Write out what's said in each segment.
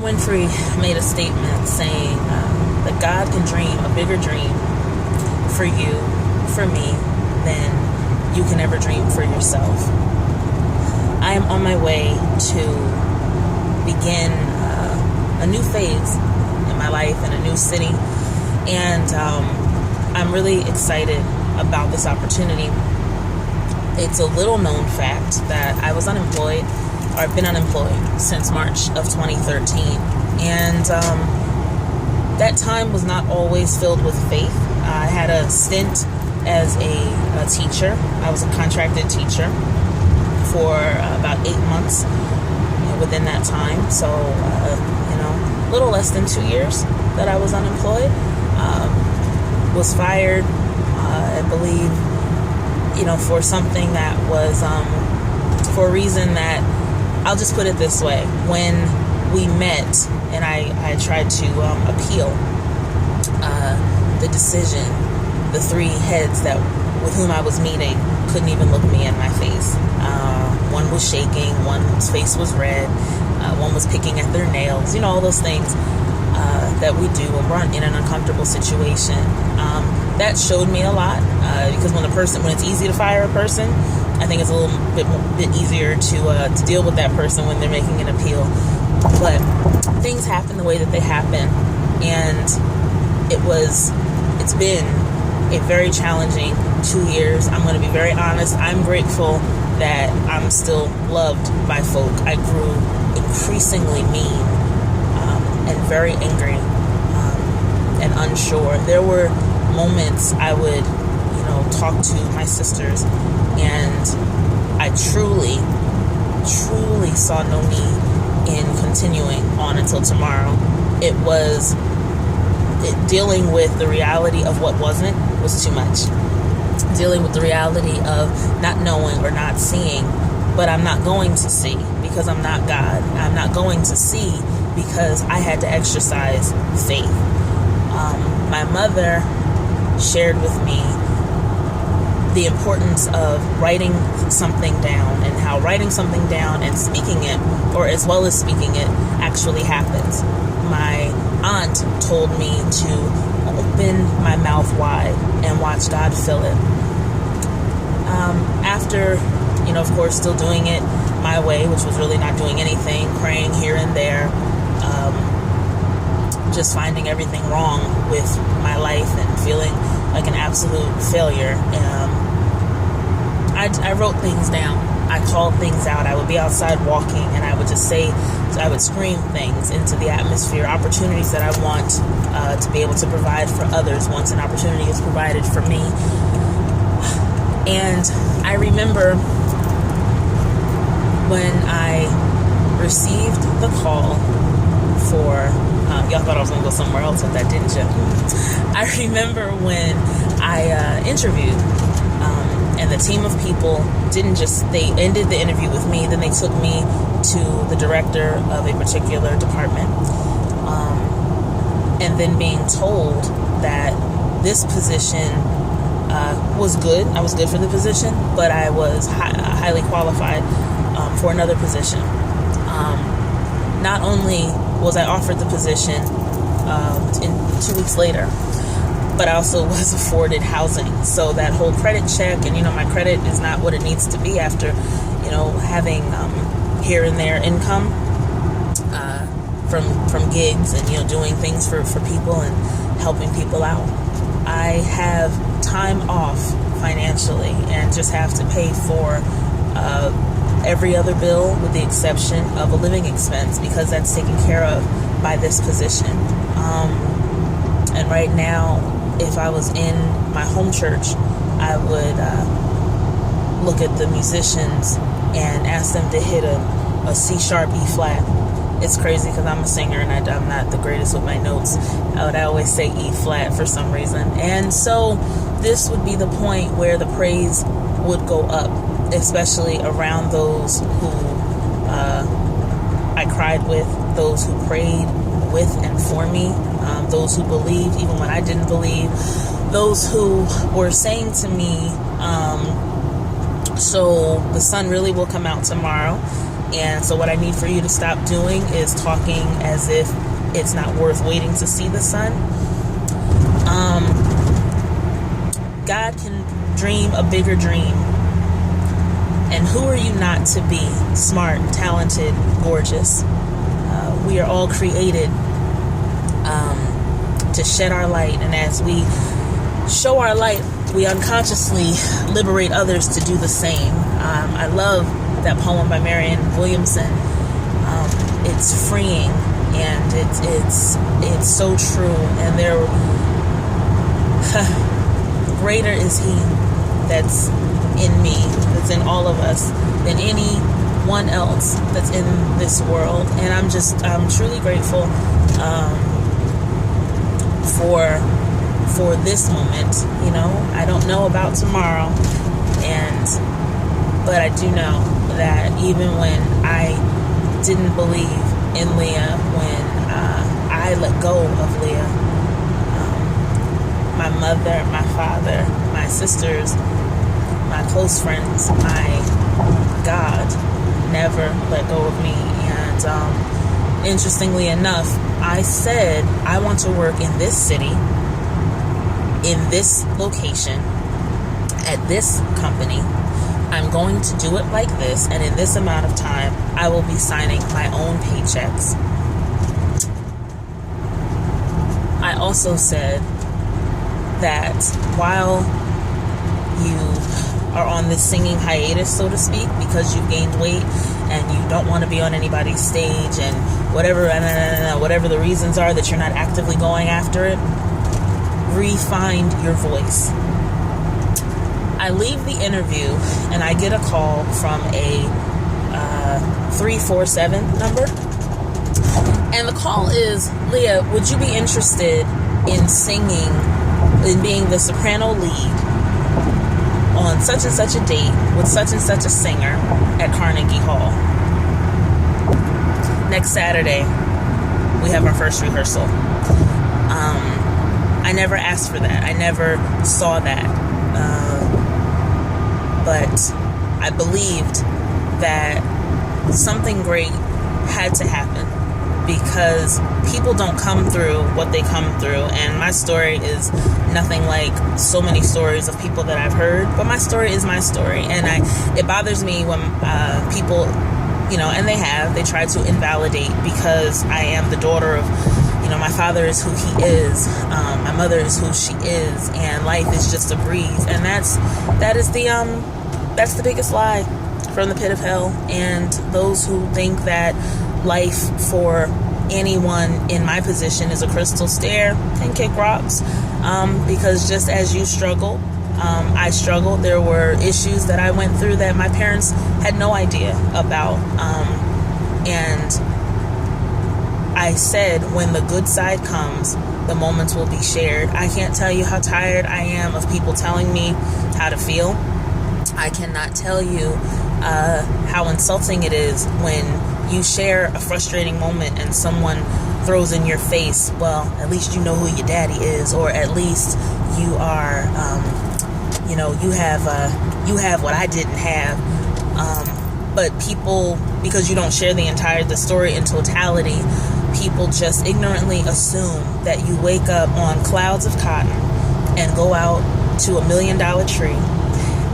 Winfrey made a statement saying that God can dream a bigger dream for you, for me, than you can ever dream for yourself. I am on my way to begin a new phase in my life in a new city, and I'm really excited about this opportunity. It's a little known fact that I was unemployed, or I've been unemployed since March of 2013, and that time was not always filled with faith. I had a stint as a teacher. I was a contracted teacher for about 8 months within that time. So, a little less than 2 years that I was unemployed. Was fired, I believe, for something that was, for a reason that, I'll just put it this way. When we met and I tried to appeal the decision, the three heads with whom I was meeting couldn't even look me in my face. One was shaking, one's face was red, one was picking at their nails, all those things that we do when we're in an uncomfortable situation. That showed me a lot because when it's easy to fire a person, I think it's a little bit easier to deal with that person when they're making an appeal. But things happen the way that they happen, and it's been a very challenging 2 years. I'm going to be very honest. I'm grateful that I'm still loved by folk. I grew increasingly mean and very angry and unsure. There were moments I would, talk to my sisters, and I truly saw no need in continuing on until tomorrow. Dealing with the reality of what wasn't was too much. Dealing with the reality of not knowing or not seeing, but I'm not going to see because I'm not God. I'm not going to see because I had to exercise faith. My mother shared with me the importance of writing something down, and how writing something down and speaking it, or as well as speaking it, actually happens. My aunt told me to open my mouth wide and watch God fill it. After, of course, still doing it my way, which was really not doing anything, praying here and there, just finding everything wrong with my life and feeling like an absolute failure. I wrote things down. I called things out. I would be outside walking, and I would scream things into the atmosphere, opportunities that I want to be able to provide for others once an opportunity is provided for me. And I remember when I received the call for, y'all thought I was going to go somewhere else with that, didn't you? I remember when I interviewed, and the team of people they ended the interview with me, then they took me to the director of a particular department, and then being told that this position was good. I was good for the position, but I was highly qualified for another position. Not only was I offered the position in 2 weeks later, but I also was afforded housing. So that whole credit check, and my credit is not what it needs to be after having here and there income from gigs and doing things for people and helping people out. I have time off financially and just have to pay for every other bill with the exception of a living expense, because that's taken care of by this position. And right now, if I was in my home church, I would look at the musicians and ask them to hit a C sharp, E flat. It's crazy because I'm a singer and I'm not the greatest with my notes. I always say E flat for some reason. And so this would be the point where the praise would go up, especially around those who I cried with, those who prayed with and for me, those who believed even when I didn't believe, those who were saying to me, so the sun really will come out tomorrow. And so what I need for you to stop doing is talking as if it's not worth waiting to see the sun. God can dream a bigger dream. And who are you not to be smart, talented, gorgeous? We are all created to shed our light. And as we show our light, we unconsciously liberate others to do the same. I love that poem by Marianne Williamson. It's freeing, and it's so true. And greater is He that's in me, that's in all of us, than anyone else that's in this world. And I'm truly grateful for this moment. You know, I don't know about tomorrow, but I do know that even when I didn't believe in Leah, when I let go of Leah, my mother, my father, my sisters, my close friends, my God never let go of me. And interestingly enough, I said I want to work in this city, in this location, at this company. I'm going to do it like this, and in this amount of time, I will be signing my own paychecks. I also said that while you are on this singing hiatus, so to speak, because you've gained weight and you don't want to be on anybody's stage and whatever the reasons are that you're not actively going after it, refine your voice. I leave the interview and I get a call from a 347 number. And the call is, Leah, would you be interested in singing, in being the soprano lead on such and such a date with such and such a singer at Carnegie Hall? Next Saturday, we have our first rehearsal. I never asked for that. I never saw that. But I believed that something great had to happen, because people don't come through what they come through. And my story is nothing like so many stories of people that I've heard, but my story is my story. And it bothers me when people, and they try to invalidate, because I am the daughter of, my father is who he is, my mother is who she is, and life is just a breeze. And that's the biggest lie from the pit of hell. And those who think that life for anyone in my position is a crystal stair can kick rocks, because just as you struggle, I struggled. There were issues that I went through that my parents had no idea about, and I said, when the good side comes, the moments will be shared. I can't tell you how tired I am of people telling me how to feel. I cannot tell you how insulting it is when you share a frustrating moment and someone throws in your face, well, at least you know who your daddy is, or at least you are, you have what I didn't have. But people, because you don't share the story in totality, people just ignorantly assume that you wake up on clouds of cotton and go out to $1 million tree,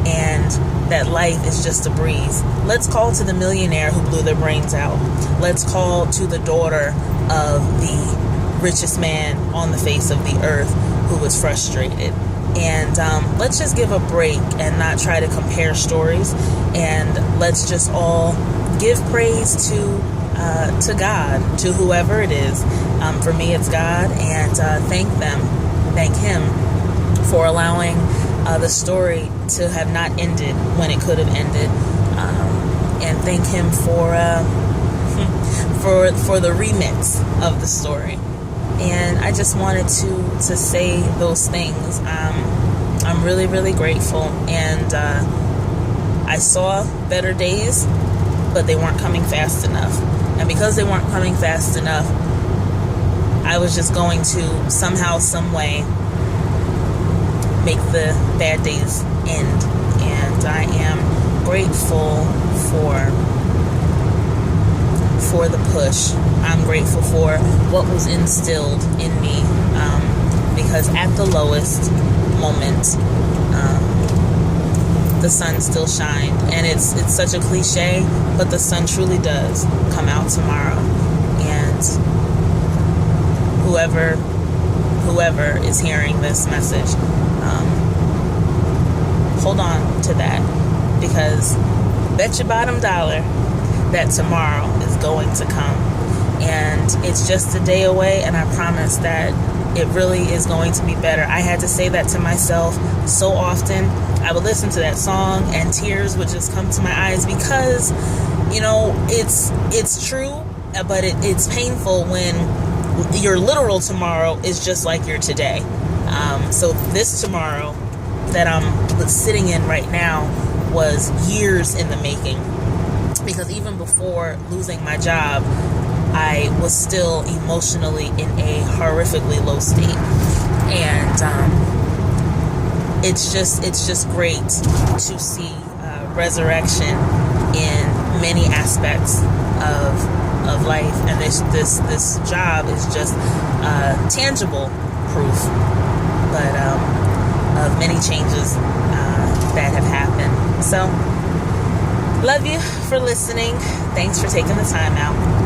and that life is just a breeze. Let's call to the millionaire who blew their brains out. Let's call to the daughter of the richest man on the face of the earth who was frustrated. And let's just give a break and not try to compare stories. And let's just all give praise to God, to whoever it is. For me, it's God. And thank Him for allowing the story to have not ended when it could have ended, and thank Him for the remix of the story. And I just wanted to say those things. I'm really, really grateful, and I saw better days, but they weren't coming fast enough. And because they weren't coming fast enough, I was just going to somehow, some way, make the bad days end. And I am grateful for for the push. I'm grateful for what was instilled in me, because at the lowest moment, the sun still shined. And it's such a cliche, but the sun truly does come out tomorrow. And whoever is hearing this message, hold on to that, because bet your bottom dollar that tomorrow is going to come. And it's just a day away, and I promise that it really is going to be better. I had to say that to myself so often. I would listen to that song and tears would just come to my eyes, because, it's true, but it's painful when your literal tomorrow is just like your today. So this tomorrow that I'm sitting in right now was years in the making, because even before losing my job, I was still emotionally in a horrifically low state. And it's just great to see resurrection in many aspects of life. And this job is just tangible proof, but of many changes that have happened. So, love you for listening. Thanks for taking the time out.